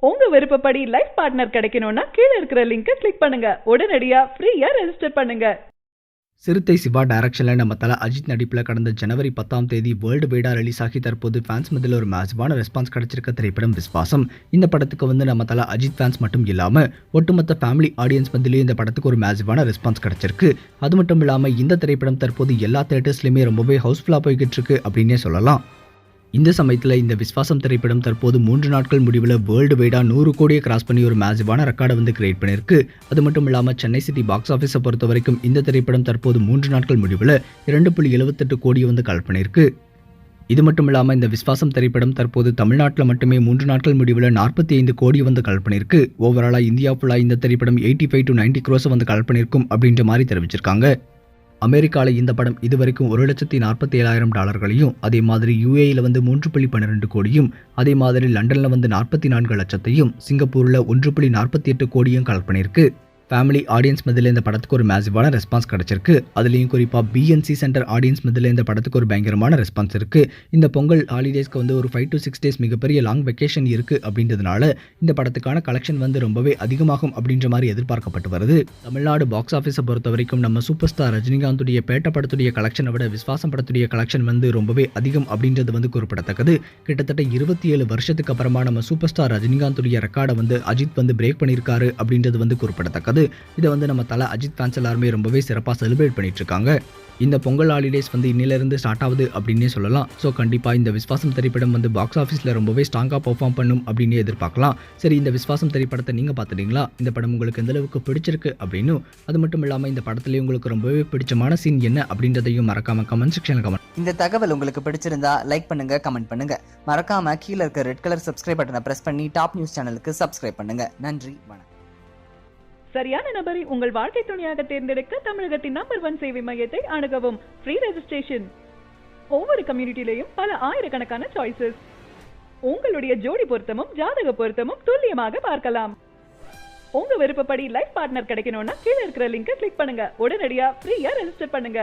உங்க விருப்பப்படி life partner கிடைக்கணும்னா கீழ இருக்கிற லிங்கை கிளிக் பண்ணுங்க. உடனடியா ஃப்ரீயா ரெஜிஸ்டர் பண்ணுங்க. சிறுத்தை சிவா டைரக்ஷனில் நம்ம தல அஜித் நடிப்பில் கடந்த ஜனவரி 10ஆம் தேதி வேர்ல்டு வைடாக ரிலீஸ் ஆகி தற்போது ஃபேன்ஸ் மத்தியில் ஒரு மேசிவான ரெஸ்பான்ஸ் கிடைச்சிருக்க திரைப்படம் விஸ்வாசம். இந்த படத்துக்கு நம்ம தல அஜித் ஃபேன்ஸ் மட்டும் இல்லாமல் ஒட்டுமொத்த ஃபேமிலி ஆடியன்ஸ் மத்தியிலேயே இந்த படத்துக்கு ஒரு மேசிவான ரெஸ்பான்ஸ் கிடைச்சிருக்கு. அது மட்டும் இல்லாமல் இந்த திரைப்படம் தற்போது எல்லா தியேட்டர்ஸ்லையுமே ரொம்பவே ஹவுஸ்ஃபுல்லாக போய்கிட்டு இருக்கு அப்படின்னே சொல்லலாம். இந்த சமயத்தில் இந்த விஸ்வாசம் திரைப்படம் தற்போது 3 நாட்கள் முடிவில் வேர்ல்டு வைடாக 100 கோடியை கிராஸ் பண்ணி ஒரு மேசிவான ரெக்கார்டை கிரியேட் பண்ணியிருக்கு. அது மட்டும் இல்லாமல் சென்னை சிட்டி பாக்ஸ் ஆஃபீஸை பொறுத்த வரைக்கும் இந்த திரைப்படம் தற்போது 3 நாட்கள் முடிவில் 2.78 கோடியை கலெக்ட் பண்ணியிருக்கு. இது மட்டும் இல்லாமல் இந்த விஸ்வாசம் திரைப்படம் தற்போது தமிழ்நாட்டில் மட்டுமே 3 நாட்கள் முடிவில் 45 கோடி கலெக்ட் பண்ணியிருக்கு. ஓவராலாக இந்தியா ஃபுல்லாக இந்த திரைப்படம் 85 to 90 crores கலெக்ட் பண்ணியிருக்கும் அப்படின்ற மாதிரி தெரிவிச்சிருக்காங்க. அமெரிக்காவில் இந்த படம் இதுவரைக்கும் $1,47,000 அதே மாதிரி யூஏயில் 3.12 கோடியும், அதே மாதிரி லண்டனில் 44 லட்சத்தையும், சிங்கப்பூரில் 1.48 கோடியும் கலெக்ட் பண்ணியிருக்கு. ஃபேமிலி ஆடியன்ஸ் மத்தியில் இந்த படத்துக்கு ஒரு மேசிவான ரெஸ்பான்ஸ் கிடைச்சிருக்கு. அதுலேயும் குறிப்பாக பிஎன்சி சென்டர் ஆடியன்ஸ் மத்தியில் இந்த படத்துக்கு ஒரு பயங்கரமான ரெஸ்பான்ஸ் இருக்குது. இந்த பொங்கல் ஹாலிடேஸ்க்கு ஒரு 5 to 6 days மிகப்பெரிய லாங் வெக்கேஷன் இருக்குது அப்படின்றதுனால இந்த படத்துக்கான கலெக்ஷன் ரொம்பவே அதிகமாகும் அப்படின்ற மாதிரி எதிர்பார்க்கப்பட்டு வருது. தமிழ்நாடு பாக்ஸ் ஆஃபீஸை பொறுத்த வரைக்கும் நம்ம சூப்பர் ஸ்டார் ரஜினிகாந்துடைய பேட்ட படத்துடைய கலெக்ஷனை விட விஸ்வாசம் படத்துடைய கலெக்ஷன் ரொம்பவே அதிகம் அப்படின்றது குறிப்பிடத்தக்கது. கிட்டத்தட்ட 27 வருஷத்துக்கு அப்புறமா நம்ம சூப்பர் ஸ்டார் ரஜினிகாந்துடைய ரெக்கார்டை அஜித் பிரேக் பண்ணியிருக்காரு அப்படின்றது குறிப்பிடத்தக்கது. இதை நம்ம தல அஜித் ஃபேன்ஸ் எல்லாருமே ரொம்பவே சிறப்பாக செலிப்ரேட் பண்ணிட்டு இருக்காங்க. இந்த பொங்கல் ஹாலிடேஸ் இன்னிலிருந்து ஸ்டார்ட் ஆகுது அப்படின்னே சொல்லலாம். ஸோ கண்டிப்பாக இந்த விஸ்வாசம் திரைப்படம் பாக்ஸ் ஆஃபீஸில் ரொம்பவே ஸ்ட்ராங்காக பெர்ஃபார்ம் பண்ணும் அப்படின்னு எதிர்பார்க்கலாம். சரி, இந்த விஸ்வாசம் திரைப்படத்தை நீங்கள் பார்த்துட்டீங்களா? இந்த படம் உங்களுக்கு எந்த அளவுக்கு பிடிச்சிருக்கு அப்படின்னு, அது மட்டும் இல்லாமல் இந்த படத்துலேயே உங்களுக்கு ரொம்பவே பிடிச்சமான சீன் என்ன அப்படின்றதையும் மறக்காம கமெண்ட் செக்ஷனில் கமெண்ட். இந்த தகவல் உங்களுக்கு பிடிச்சிருந்தா லைக் பண்ணுங்க, கமெண்ட் பண்ணுங்க. மறக்காம கீழே இருக்க ரெட் கலர் சப்ஸ்கிரைப் பட்டனை பிரஸ் பண்ணி டாப் நியூஸ் சேனலுக்கு சப்ஸ்கிரைப் பண்ணுங்க. நன்றி, வணக்கம். சரியான நபரை உங்கள் வாழ்க்கை துணையாக தேர்ந்தெடுக்க தமிழகத்தின் நம்பர் 1 சேவை மையத்தை அணுகவும். Free registration. ஒவ்வொரு கம்யூனிட்டிலையும் பல ஆயிரக்கணக்கான சாய்ஸஸ். உங்களுடைய ஜோடி பொருத்தமும் ஜாதக பொருத்தமும் துல்லியமாக பார்க்கலாம். உங்க விருப்பப்படி லைஃப் பார்ட்னர் கிடைக்கணும்னா கீழ இருக்கிற லிங்கை கிளிக் பண்ணுங்க. உடனடியா ஃப்ரீயா ரெஜிஸ்டர் பண்ணுங்க.